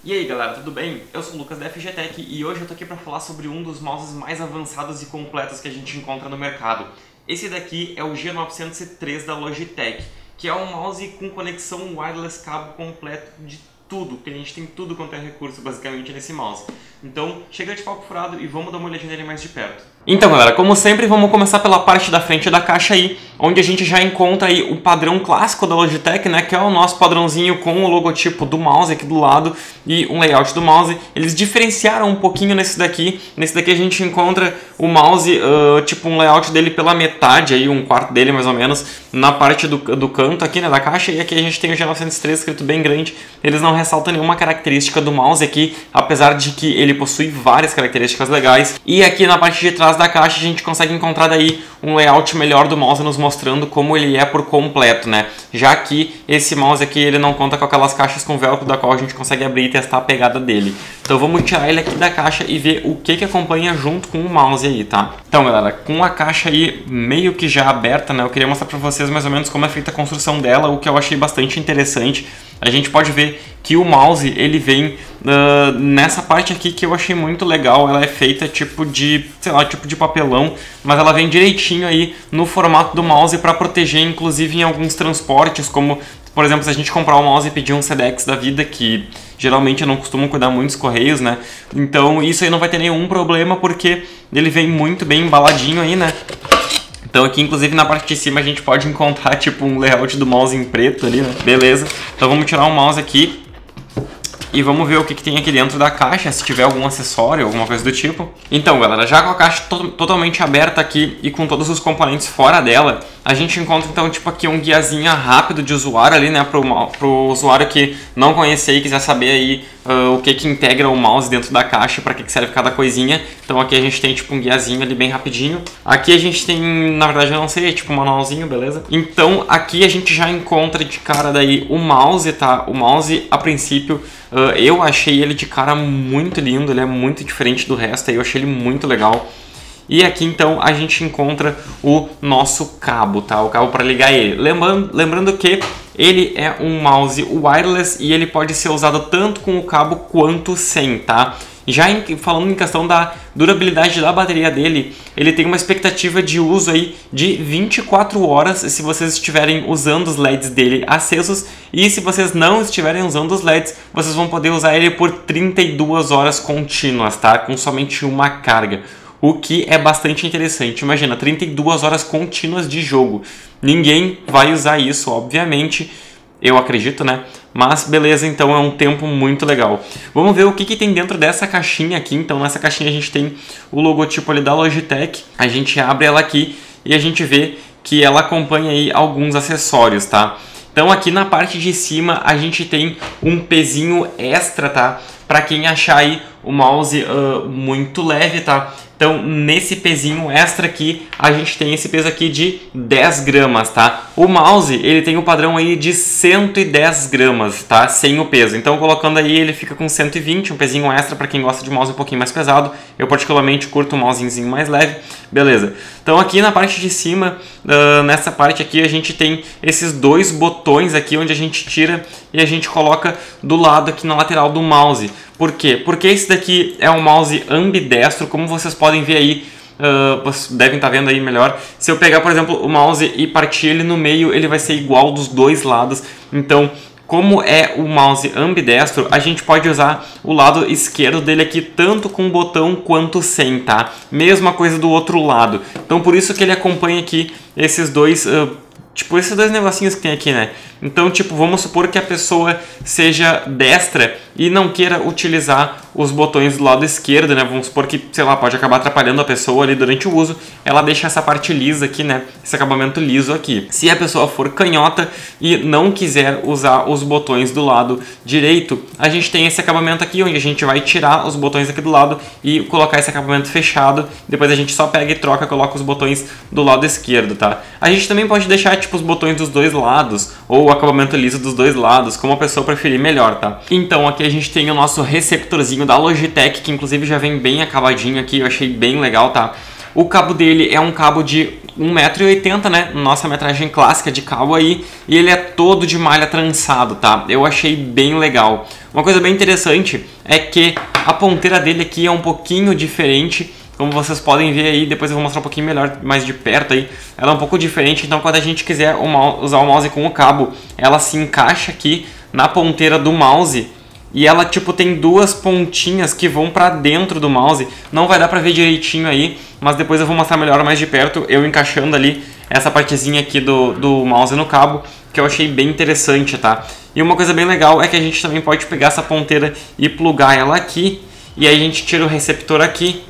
E aí galera, tudo bem? Eu sou o Lucas da FGTech e hoje eu tô aqui para falar sobre um dos mouses mais avançados e completos que a gente encontra no mercado. Esse daqui é o G903 da Logitech, que é um mouse com conexão wireless cabo completo de tudo, porque a gente tem tudo quanto é recurso basicamente nesse mouse. Então chega de papo furado e vamos dar uma olhadinha nele mais de perto. Então galera, como sempre vamos começar pela parte da frente da caixa aí, onde a gente já encontra aí o padrão clássico da Logitech, né, que é o nosso padrãozinho com o logotipo do mouse aqui do lado e um layout do mouse. Eles diferenciaram um pouquinho nesse daqui a gente encontra o mouse, tipo um layout dele pela metade, aí um quarto dele mais ou menos, na parte do canto aqui, né, da caixa, e aqui a gente tem o G903 escrito bem grande. Eles não ressaltam nenhuma característica do mouse aqui, apesar de que ele possui várias características legais. E aqui na parte de trás da caixa a gente consegue encontrar daí um layout melhor do mouse, nos mostrando como ele é por completo, né? Já que esse mouse aqui ele não conta com aquelas caixas com velcro da qual a gente consegue abrir e testar a pegada dele. Então vamos tirar ele aqui da caixa e ver o que acompanha junto com o mouse aí, tá? Então galera, com a caixa aí meio que já aberta, né? Eu queria mostrar pra vocês mais ou menos como é feita a construção dela, o que eu achei bastante interessante. A gente pode ver que o mouse ele vem nessa parte aqui que eu achei muito legal. Ela é feita tipo de, sei lá, tipo de papelão, mas ela vem direitinho aí no formato do mouse para proteger, inclusive em alguns transportes, como por exemplo se a gente comprar um mouse e pedir um Sedex da vida, que geralmente eu não costumo cuidar muito dos correios, né? Então isso aí não vai ter nenhum problema porque ele vem muito bem embaladinho aí, né? Então aqui, inclusive, na parte de cima a gente pode encontrar tipo um layout do mouse em preto ali, né? Beleza. Então vamos tirar o mouse aqui e vamos ver o que tem aqui dentro da caixa, se tiver algum acessório, alguma coisa do tipo. Então, galera, já com a caixa totalmente aberta aqui e com todos os componentes fora dela, a gente encontra então tipo aqui um guiazinho rápido de usuário ali, né, pro usuário que não conhecer e quiser saber aí o que integra o mouse dentro da caixa, para que serve cada coisinha. Então aqui a gente tem tipo um guiazinho ali bem rapidinho. Aqui a gente tem, na verdade eu não sei, é tipo um manualzinho, beleza? Então aqui a gente já encontra de cara daí o mouse, tá? O mouse a princípio eu achei ele de cara muito lindo, ele é muito diferente do resto, aí eu achei ele muito legal. E aqui então a gente encontra o nosso cabo, tá? O cabo para ligar ele. Lembrando que ele é um mouse wireless e ele pode ser usado tanto com o cabo quanto sem, tá? Já falando em questão da durabilidade da bateria dele, ele tem uma expectativa de uso aí de 24 horas se vocês estiverem usando os LEDs dele acesos, e se vocês não estiverem usando os LEDs, vocês vão poder usar ele por 32 horas contínuas, tá? Com somente uma carga. O que é bastante interessante. Imagina, 32 horas contínuas de jogo. Ninguém vai usar isso, obviamente. Eu acredito, né? Mas beleza, então é um tempo muito legal. Vamos ver o que tem dentro dessa caixinha aqui. Então nessa caixinha a gente tem o logotipo ali da Logitech. A gente abre ela aqui e a gente vê que ela acompanha aí alguns acessórios, tá? Então aqui na parte de cima a gente tem um pezinho extra, tá? Para quem achar aí o mouse muito leve, tá? Então, nesse pezinho extra aqui, a gente tem esse peso aqui de 10 gramas, tá? O mouse, ele tem o padrão aí de 110 gramas, tá? Sem o peso. Então, colocando aí, ele fica com 120, um pezinho extra para quem gosta de mouse um pouquinho mais pesado. Eu, particularmente, curto um mousezinho mais leve. Beleza. Então, aqui na parte de cima, nessa parte aqui, a gente tem esses dois botões aqui, onde a gente tira e a gente coloca do lado aqui na lateral do mouse. Por quê? Porque esse daqui é um mouse ambidestro, como vocês podem ver aí, vocês devem estar vendo aí melhor. Se eu pegar, por exemplo, o mouse e partir ele no meio, ele vai ser igual dos dois lados. Então, como é o mouse ambidestro, a gente pode usar o lado esquerdo dele aqui tanto com botão quanto sem, tá? Mesma coisa do outro lado. Então, por isso que ele acompanha aqui esses dois... tipo, esses dois negocinhos que tem aqui, né? Então, tipo, vamos supor que a pessoa seja destra e não queira utilizar os botões do lado esquerdo, né? Vamos supor que, sei lá, pode acabar atrapalhando a pessoa ali durante o uso. Ela deixa essa parte lisa aqui, né? Esse acabamento liso aqui. Se a pessoa for canhota e não quiser usar os botões do lado direito, a gente tem esse acabamento aqui, onde a gente vai tirar os botões aqui do lado e colocar esse acabamento fechado. Depois a gente só pega e troca, coloca os botões do lado esquerdo, tá? A gente também pode deixar, tipo, os botões dos dois lados, ou o acabamento liso dos dois lados, como a pessoa preferir melhor, tá? Então aqui a gente tem o nosso receptorzinho da Logitech, que inclusive já vem bem acabadinho aqui, eu achei bem legal, tá? O cabo dele é um cabo de 1,80 m, né, nossa metragem clássica de cabo aí, e ele é todo de malha trançado, tá? Eu achei bem legal. Uma coisa bem interessante é que a ponteira dele aqui é um pouquinho diferente, como vocês podem ver aí, depois eu vou mostrar um pouquinho melhor, mais de perto aí. Ela é um pouco diferente, então quando a gente quiser usar o mouse com o cabo, ela se encaixa aqui na ponteira do mouse. E ela tipo tem duas pontinhas que vão pra dentro do mouse. Não vai dar pra ver direitinho aí, mas depois eu vou mostrar melhor mais de perto, eu encaixando ali essa partezinha aqui do mouse no cabo, que eu achei bem interessante, tá? E uma coisa bem legal é que a gente também pode pegar essa ponteira e plugar ela aqui, e aí a gente tira o receptor aqui.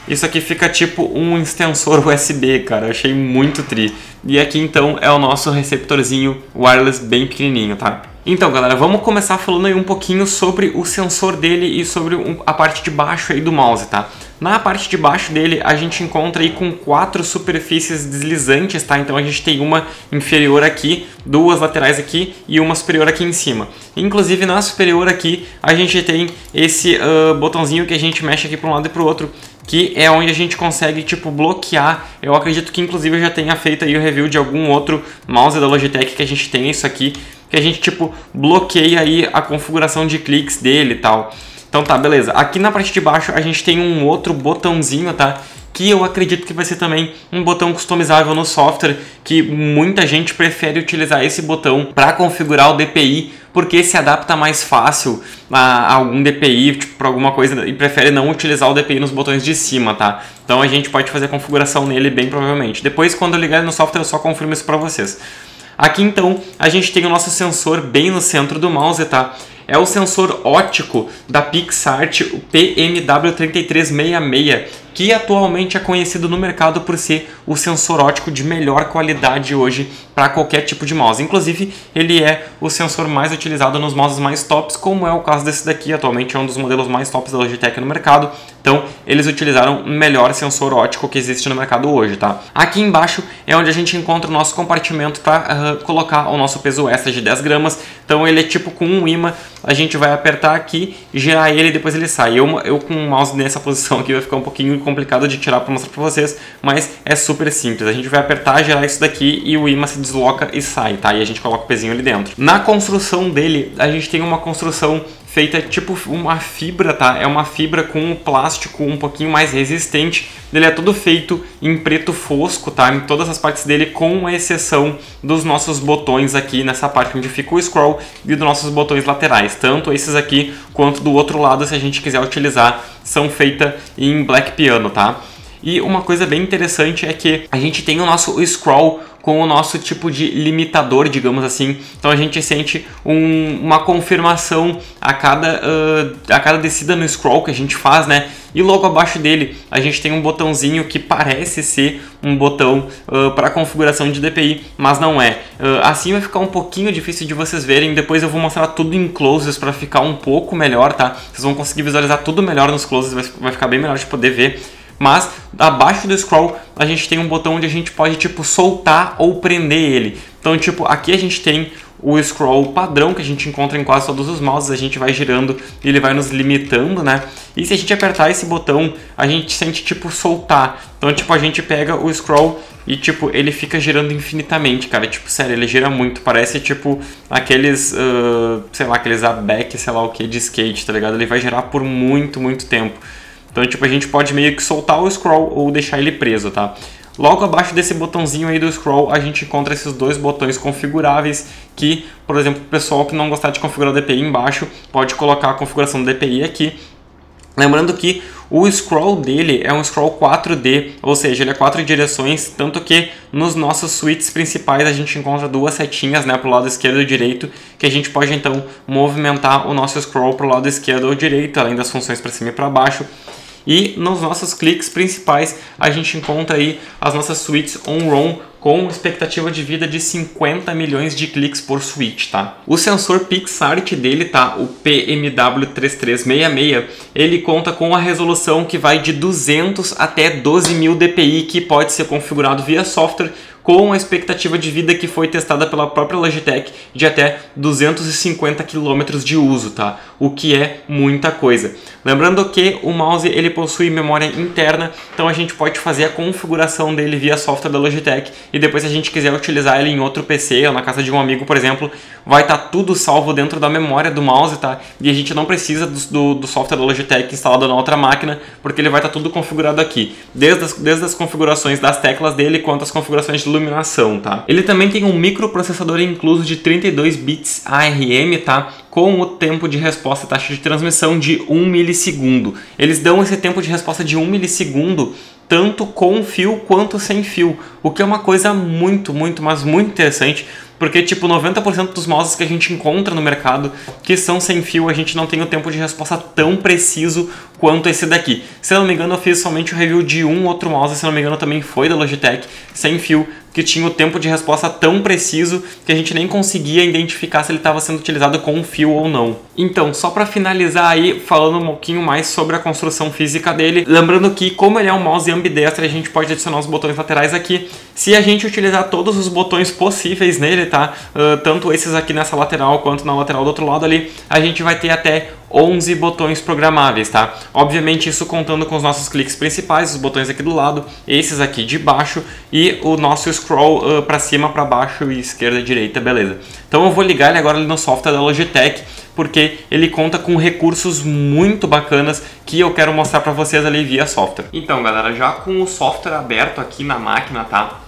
Isso aqui fica tipo um extensor USB, cara, eu achei muito tri. E aqui então é o nosso receptorzinho wireless bem pequenininho, tá? Então galera, vamos começar falando aí um pouquinho sobre o sensor dele e sobre a parte de baixo aí do mouse, tá? Na parte de baixo dele a gente encontra aí com 4 superfícies deslizantes, tá? Então a gente tem uma inferior aqui, 2 laterais aqui e uma superior aqui em cima. Inclusive na superior aqui a gente tem esse botãozinho que a gente mexe aqui para um lado e para o outro, que é onde a gente consegue tipo bloquear. Eu acredito que inclusive eu já tenha feito aí o review de algum outro mouse da Logitech que a gente tem isso aqui, que a gente tipo bloqueia aí a configuração de cliques dele e tal. Então tá, beleza. Aqui na parte de baixo a gente tem um outro botãozinho, tá? Que eu acredito que vai ser também um botão customizável no software, que muita gente prefere utilizar esse botão para configurar o DPI, porque se adapta mais fácil a algum DPI, tipo, para alguma coisa, e prefere não utilizar o DPI nos botões de cima, tá? Então a gente pode fazer a configuração nele bem provavelmente. Depois, quando eu ligar ele no software, eu só confirmo isso para vocês. Aqui então a gente tem o nosso sensor bem no centro do mouse, tá? É o sensor óptico da PixArt, o PMW3366, que atualmente é conhecido no mercado por ser o sensor óptico de melhor qualidade hoje para qualquer tipo de mouse. Inclusive, ele é o sensor mais utilizado nos mouses mais tops, como é o caso desse daqui. Atualmente é um dos modelos mais tops da Logitech no mercado. Então, eles utilizaram o melhor sensor óptico que existe no mercado hoje, tá? Aqui embaixo é onde a gente encontra o nosso compartimento para colocar o nosso peso extra de 10 gramas. Então, ele é tipo com um ímã. A gente vai apertar aqui, girar ele e depois ele sai. Eu com o mouse nessa posição aqui vai ficar um pouquinho complicado de tirar para mostrar para vocês, mas é super simples. A gente vai apertar, girar isso daqui e o ímã se desloca e sai, tá? E a gente coloca o pezinho ali dentro. Na construção dele, a gente tem uma construção feita tipo uma fibra, tá? É uma fibra com um plástico um pouquinho mais resistente. Ele é todo feito em preto fosco, tá? Em todas as partes dele, com exceção dos nossos botões aqui nessa parte onde fica o scroll e dos nossos botões laterais. Tanto esses aqui quanto do outro lado, se a gente quiser utilizar, são feitas em black piano, tá? E uma coisa bem interessante é que a gente tem o nosso scroll com o nosso tipo de limitador, digamos assim. Então a gente sente uma confirmação a cada descida no scroll que a gente faz, né? E logo abaixo dele a gente tem um botãozinho que parece ser um botão para configuração de DPI, mas não é. Assim vai ficar um pouquinho difícil de vocês verem. Depois eu vou mostrar tudo em closes para ficar um pouco melhor, tá? Vocês vão conseguir visualizar tudo melhor nos closes, vai ficar bem melhor de poder ver. Mas abaixo do scroll a gente tem um botão onde a gente pode tipo soltar ou prender ele. Então tipo, aqui a gente tem o scroll padrão que a gente encontra em quase todos os mouses. A gente vai girando e ele vai nos limitando, né? E se a gente apertar esse botão, a gente sente tipo soltar. Então tipo, a gente pega o scroll e tipo, ele fica girando infinitamente, cara. Tipo, sério, ele gira muito. Parece tipo aqueles, sei lá, aqueles ABEC, sei lá o que, de skate, tá ligado? Ele vai girar por muito, muito tempo. Então, tipo, a gente pode meio que soltar o scroll ou deixar ele preso, tá? Logo abaixo desse botãozinho aí do scroll, a gente encontra esses dois botões configuráveis que, por exemplo, o pessoal que não gostar de configurar o DPI embaixo, pode colocar a configuração do DPI aqui. Lembrando que o scroll dele é um scroll 4D, ou seja, ele é 4 direções, tanto que nos nossos switches principais a gente encontra duas setinhas, né, para o lado esquerdo e direito, que a gente pode então movimentar o nosso scroll para o lado esquerdo ou direito, além das funções para cima e para baixo. E nos nossos cliques principais a gente encontra aí as nossas switches on-ROM com expectativa de vida de 50 milhões de cliques por switch, tá? O sensor PixArt dele, tá? O PMW3366, ele conta com a resolução que vai de 200 até 12.000 dpi, que pode ser configurado via software com a expectativa de vida que foi testada pela própria Logitech de até 250 km de uso, tá? O que é muita coisa. Lembrando que o mouse ele possui memória interna, então a gente pode fazer a configuração dele via software da Logitech e depois se a gente quiser utilizar ele em outro PC ou na casa de um amigo, por exemplo, vai estar tudo salvo dentro da memória do mouse, tá? E a gente não precisa do software da Logitech instalado na outra máquina, porque ele vai estar tudo configurado aqui, desde as configurações das teclas dele quanto as configurações de iluminação, tá? Ele também tem um microprocessador incluso de 32 bits ARM, tá? Com o tempo de resposta, taxa de transmissão de 1 milissegundo. Eles dão esse tempo de resposta de 1 milissegundo tanto com fio quanto sem fio, o que é uma coisa muito, mas muito interessante, porque tipo 90% dos mouses que a gente encontra no mercado que são sem fio, a gente não tem o tempo de resposta tão preciso quanto esse daqui. Se eu não me engano, eu fiz somente o review de um outro mouse, se eu não me engano também foi da Logitech, sem fio, que tinha o tempo de resposta tão preciso que a gente nem conseguia identificar se ele estava sendo utilizado com fio ou não. Então, só para finalizar aí, falando um pouquinho mais sobre a construção física dele, lembrando que como ele é um mouse ambidestro, a gente pode adicionar os botões laterais aqui. Se a gente utilizar todos os botões possíveis nele, tá? Tanto esses aqui nessa lateral quanto na lateral do outro lado ali, a gente vai ter até 11 botões programáveis, tá? Obviamente isso contando com os nossos cliques principais, os botões aqui do lado, esses aqui de baixo e o nosso scroll para cima, para baixo e esquerda e direita, beleza. Então eu vou ligar ele agora ali no software da Logitech, porque ele conta com recursos muito bacanas que eu quero mostrar para vocês ali via software. Então galera, já com o software aberto aqui na máquina, tá?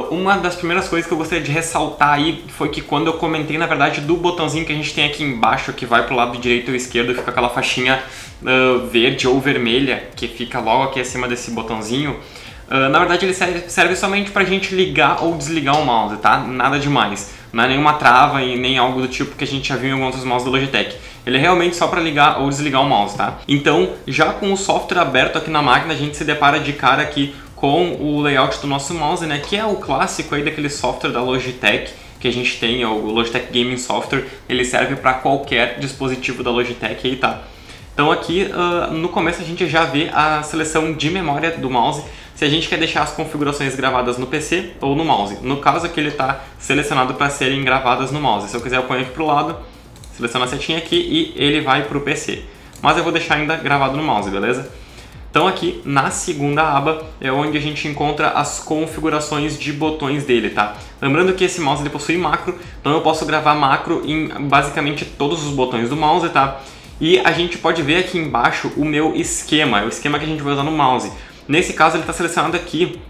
Uma das primeiras coisas que eu gostaria de ressaltar aí foi que quando eu comentei, na verdade, do botãozinho que a gente tem aqui embaixo, que vai pro lado direito ou esquerdo, fica aquela faixinha verde ou vermelha, que fica logo aqui acima desse botãozinho, na verdade ele serve somente pra gente ligar ou desligar o mouse, tá? Nada demais. Não é nenhuma trava e nem algo do tipo que a gente já viu em alguns outros mouses da Logitech. Ele é realmente só para ligar ou desligar o mouse, tá? Então, já com o software aberto aqui na máquina, a gente se depara de cara aqui com o layout do nosso mouse, né? Que é o clássico aí daquele software da Logitech que a gente tem, é o Logitech Gaming Software. Ele serve para qualquer dispositivo da Logitech aí, tá? Então aqui no começo a gente já vê a seleção de memória do mouse, se a gente quer deixar as configurações gravadas no PC ou no mouse. No caso aqui ele está selecionado para serem gravadas no mouse. Se eu quiser eu ponho aqui para o lado, seleciono a setinha aqui e ele vai para o PC. Mas eu vou deixar ainda gravado no mouse, beleza? Então aqui na segunda aba é onde a gente encontra as configurações de botões dele, tá? Lembrando que esse mouse ele possui macro, então eu posso gravar macro em basicamente todos os botões do mouse, tá? E a gente pode ver aqui embaixo o meu esquema, é o esquema que a gente vai usar no mouse. Nesse caso ele está selecionado aqui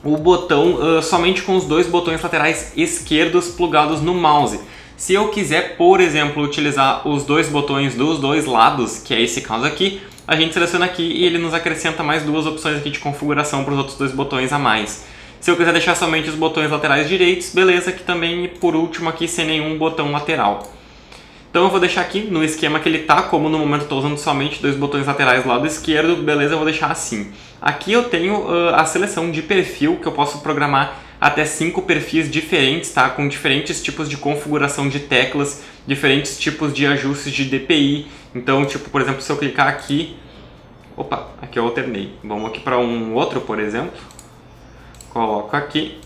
o botão somente com os dois botões laterais esquerdos plugados no mouse. Se eu quiser, por exemplo, utilizar os dois botões dos dois lados, que é esse caso aqui, a gente seleciona aqui e ele nos acrescenta mais duas opções aqui de configuração para os outros dois botões a mais. Se eu quiser deixar somente os botões laterais direitos, beleza, que também por último aqui sem nenhum botão lateral. Então eu vou deixar aqui no esquema que ele tá, como no momento eu estou usando somente dois botões laterais do lado esquerdo, beleza, eu vou deixar assim. Aqui eu tenho a seleção de perfil, que eu posso programar até 5 perfis diferentes, tá? Com diferentes tipos de configuração de teclas, diferentes tipos de ajustes de DPI. Então, tipo, por exemplo, se eu clicar aqui... Opa, aqui eu alternei. Vamos aqui para um outro, por exemplo. Coloco aqui.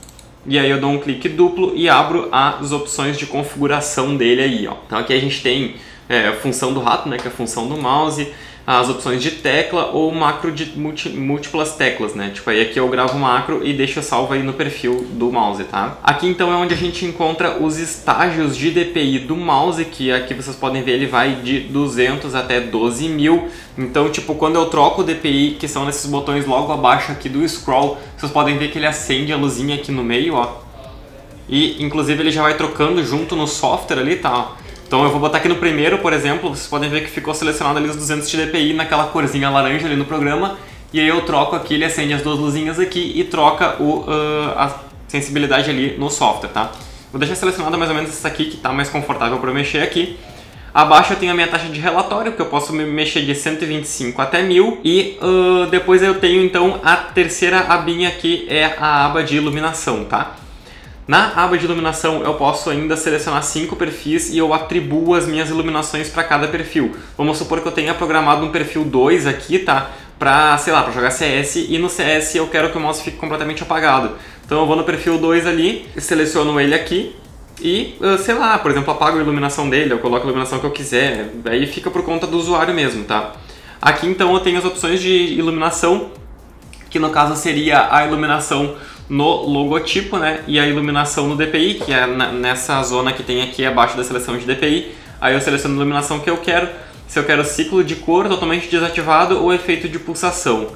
E aí eu dou um clique duplo e abro as opções de configuração dele aí, ó. Então aqui a gente tem a função do rato, né, que é a função do mouse, as opções de tecla ou macro de múltiplas teclas, né? Tipo, aí aqui eu gravo o macro e deixo salvo aí no perfil do mouse, tá? Aqui então é onde a gente encontra os estágios de DPI do mouse, que aqui vocês podem ver ele vai de 200 até 12.000. Então, tipo, quando eu troco o DPI, que são nesses botões logo abaixo aqui do scroll, vocês podem ver que ele acende a luzinha aqui no meio, ó. E, inclusive, ele já vai trocando junto no software ali, tá? Então eu vou botar aqui no primeiro, por exemplo, vocês podem ver que ficou selecionado ali os 200 de DPI naquela corzinha laranja ali no programa. E aí eu troco aqui, ele acende as duas luzinhas aqui e troca a sensibilidade ali no software, tá? Vou deixar selecionada mais ou menos essa aqui, que tá mais confortável para mexer aqui. Abaixo eu tenho a minha taxa de relatório, que eu posso mexer de 125 até 1000. E depois eu tenho então a terceira abinha aqui, é a aba de iluminação, tá? Na aba de iluminação eu posso ainda selecionar 5 perfis e eu atribuo as minhas iluminações para cada perfil. Vamos supor que eu tenha programado um perfil 2 aqui, tá? Pra, sei lá, pra jogar CS, e no CS eu quero que o mouse fique completamente apagado. Então eu vou no perfil 2 ali, seleciono ele aqui e, sei lá, por exemplo, apago a iluminação dele, eu coloco a iluminação que eu quiser, aí fica por conta do usuário mesmo, tá? Aqui então eu tenho as opções de iluminação, que no caso seria a iluminação no logotipo, né? E a iluminação no DPI, que é nessa zona que tem aqui abaixo da seleção de DPI. Aí eu seleciono a iluminação que eu quero, se eu quero ciclo de cor totalmente desativado ou efeito de pulsação.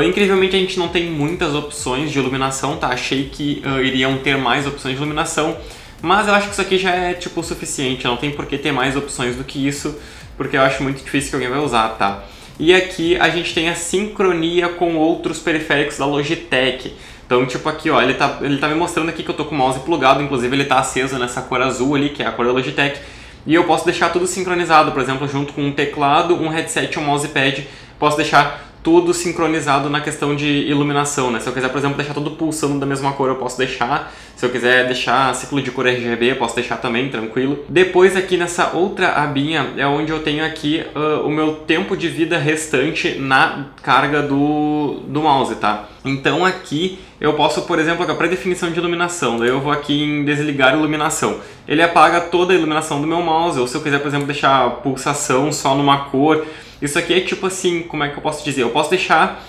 Incrivelmente a gente não tem muitas opções de iluminação, tá? Achei que iriam ter mais opções de iluminação, mas eu acho que isso aqui já é tipo o suficiente, não tem por que ter mais opções do que isso, porque eu acho muito difícil que alguém vai usar, tá? E aqui a gente tem a sincronia com outros periféricos da Logitech. Então, tipo aqui, ó, ele tá me mostrando aqui que eu tô com o mouse plugado, inclusive ele tá aceso nessa cor azul ali, que é a cor da Logitech, e eu posso deixar tudo sincronizado, por exemplo, junto com um teclado, um headset e um mousepad, posso deixar tudo sincronizado na questão de iluminação, né? Se eu quiser, por exemplo, deixar tudo pulsando da mesma cor, eu posso deixar. Se eu quiser deixar ciclo de cor RGB, eu posso deixar também, tranquilo. Depois aqui nessa outra abinha é onde eu tenho aqui o meu tempo de vida restante na carga do mouse, tá? Então aqui eu posso, por exemplo, a pré-definição de iluminação, daí eu vou aqui em desligar iluminação. Ele apaga toda a iluminação do meu mouse, ou se eu quiser, por exemplo, deixar pulsação só numa cor. Isso aqui é tipo assim, como é que eu posso dizer? Eu posso deixar,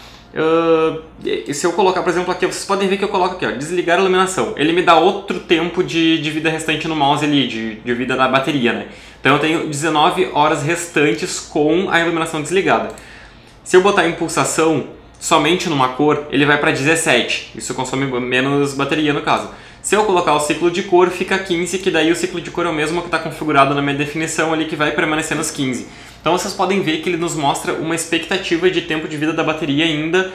se eu colocar, por exemplo, aqui, vocês podem ver que eu coloco aqui, ó, desligar a iluminação. Ele me dá outro tempo de vida restante no mouse ali, de vida da bateria, né? Então eu tenho 19 horas restantes com a iluminação desligada. Se eu botar em pulsação somente numa cor, ele vai para 17. Isso consome menos bateria no caso. Se eu colocar o ciclo de cor, fica 15, que daí o ciclo de cor é o mesmo que está configurado na minha definição ali, que vai permanecer nos 15. Então vocês podem ver que ele nos mostra uma expectativa de tempo de vida da bateria ainda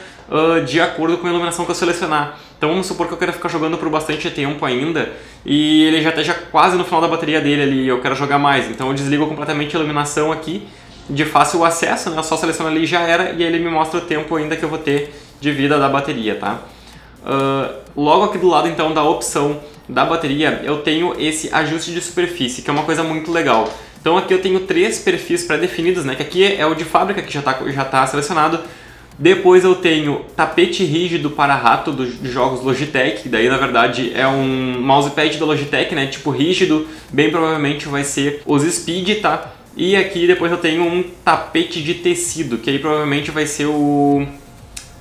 de acordo com a iluminação que eu selecionar. Então vamos supor que eu quero ficar jogando por bastante tempo ainda e ele já esteja quase no final da bateria dele ali e eu quero jogar mais. Então eu desligo completamente a iluminação aqui de fácil acesso, né? Eu só seleciono ali e já era, e ele me mostra o tempo ainda que eu vou ter de vida da bateria, tá? Logo aqui do lado então da opção da bateria eu tenho esse ajuste de superfície, que é uma coisa muito legal. Então aqui eu tenho 3 perfis pré-definidos, né? Que aqui é o de fábrica, que já tá selecionado. Depois eu tenho tapete rígido para rato dos jogos Logitech, que daí na verdade é um mousepad da Logitech, né? Tipo rígido, bem provavelmente vai ser os Speed, tá? E aqui depois eu tenho um tapete de tecido, que aí provavelmente vai ser o...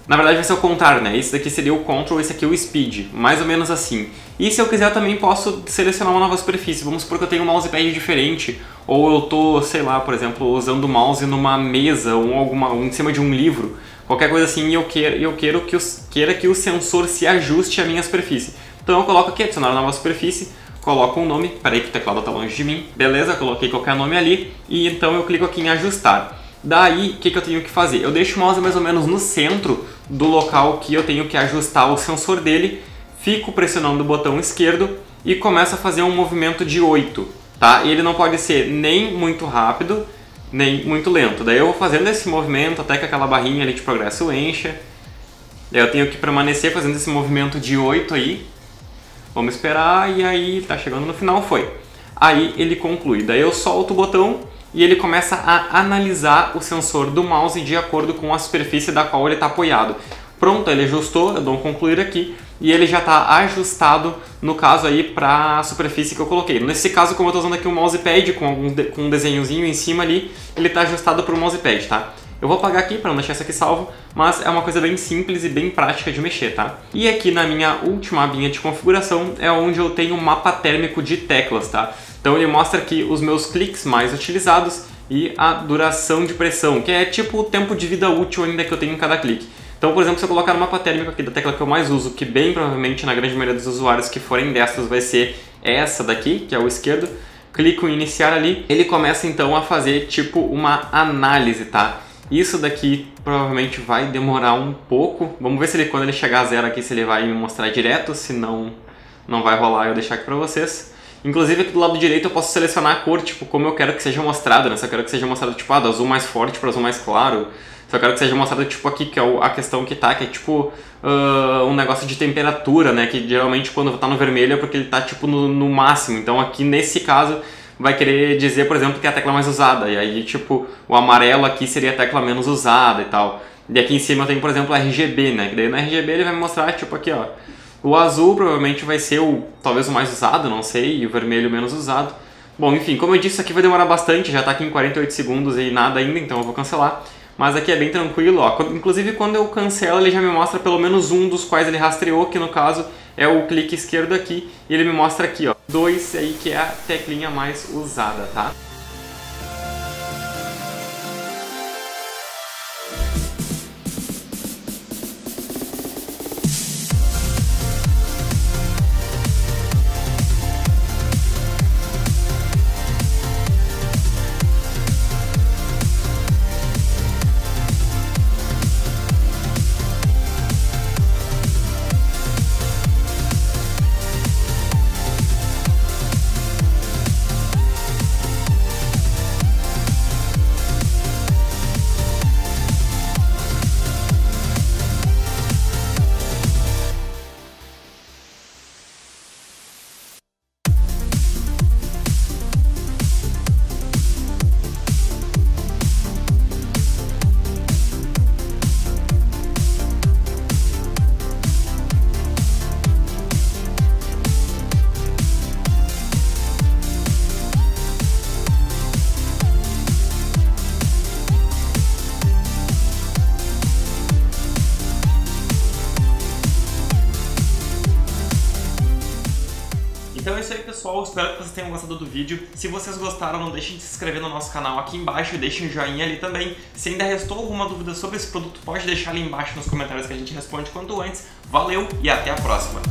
Na verdade vai ser o contrário, né? Esse daqui seria o Control, esse aqui é o Speed, mais ou menos assim. E se eu quiser eu também posso selecionar uma nova superfície. Vamos supor que eu tenho um mousepad diferente, ou eu tô, sei lá, por exemplo, usando o mouse numa mesa ou em cima de um livro, qualquer coisa assim, e eu quero que o sensor se ajuste à minha superfície. Então eu coloco aqui, adicionar uma nova superfície, coloco um nome, peraí que o teclado está longe de mim, beleza, coloquei qualquer nome ali, e então eu clico aqui em ajustar. Daí, o que eu tenho que fazer? Eu deixo o mouse mais ou menos no centro do local que eu tenho que ajustar o sensor dele, fico pressionando o botão esquerdo e começo a fazer um movimento de 8, tá? E ele não pode ser nem muito rápido, nem muito lento. Daí eu vou fazendo esse movimento até que aquela barrinha ali de progresso encha. Daí eu tenho que permanecer fazendo esse movimento de 8 aí. Vamos esperar e aí tá chegando no final, foi. Aí ele conclui. Daí eu solto o botão e ele começa a analisar o sensor do mouse de acordo com a superfície da qual ele está apoiado. Pronto, ele ajustou, eu dou um concluir aqui e ele já está ajustado, no caso aí, para a superfície que eu coloquei. Nesse caso, como eu estou usando aqui um mousepad com um desenhozinho em cima ali, ele está ajustado para o mousepad, tá? Eu vou apagar aqui para não deixar isso aqui salvo, mas é uma coisa bem simples e bem prática de mexer, tá? E aqui na minha última abinha de configuração é onde eu tenho um mapa térmico de teclas, tá? Então ele mostra aqui os meus cliques mais utilizados e a duração de pressão, que é tipo o tempo de vida útil ainda que eu tenho em cada clique. Então, por exemplo, se eu colocar no mapa térmico aqui da tecla que eu mais uso, que bem provavelmente na grande maioria dos usuários que forem destros vai ser essa daqui, que é o esquerdo, clico em iniciar ali, ele começa então a fazer tipo uma análise, tá? Isso daqui provavelmente vai demorar um pouco, vamos ver se ele, quando ele chegar a 0 aqui, se ele vai me mostrar direto, se não vai rolar eu deixar aqui pra vocês. Inclusive aqui do lado direito eu posso selecionar a cor, tipo, como eu quero que seja mostrada, né? Se eu quero que seja mostrado tipo, do azul mais forte para azul mais claro, se eu quero que seja mostrado tipo aqui, que é a questão que tá, que é tipo um negócio de temperatura, né? Que geralmente quando tá no vermelho é porque ele tá tipo no máximo, então aqui nesse caso vai querer dizer, por exemplo, que é a tecla mais usada, e aí tipo o amarelo aqui seria a tecla menos usada e tal. E aqui em cima eu tenho, por exemplo, RGB, né? Que daí no RGB ele vai me mostrar tipo aqui, ó, O azul provavelmente vai ser talvez o mais usado, não sei, e o vermelho menos usado. Bom, enfim, como eu disse, isso aqui vai demorar bastante, já está aqui em 48 segundos e nada ainda, então eu vou cancelar. Mas aqui é bem tranquilo, ó. Inclusive quando eu cancelo ele já me mostra pelo menos um dos quais ele rastreou, que no caso é o clique esquerdo aqui, e ele me mostra aqui, ó, 2 aí que é a teclinha mais usada, tá? Então é isso aí, pessoal, espero que vocês tenham gostado do vídeo. Se vocês gostaram, não deixem de se inscrever no nosso canal aqui embaixo e deixem um joinha ali também. Se ainda restou alguma dúvida sobre esse produto, pode deixar ali embaixo nos comentários que a gente responde quanto antes. Valeu e até a próxima!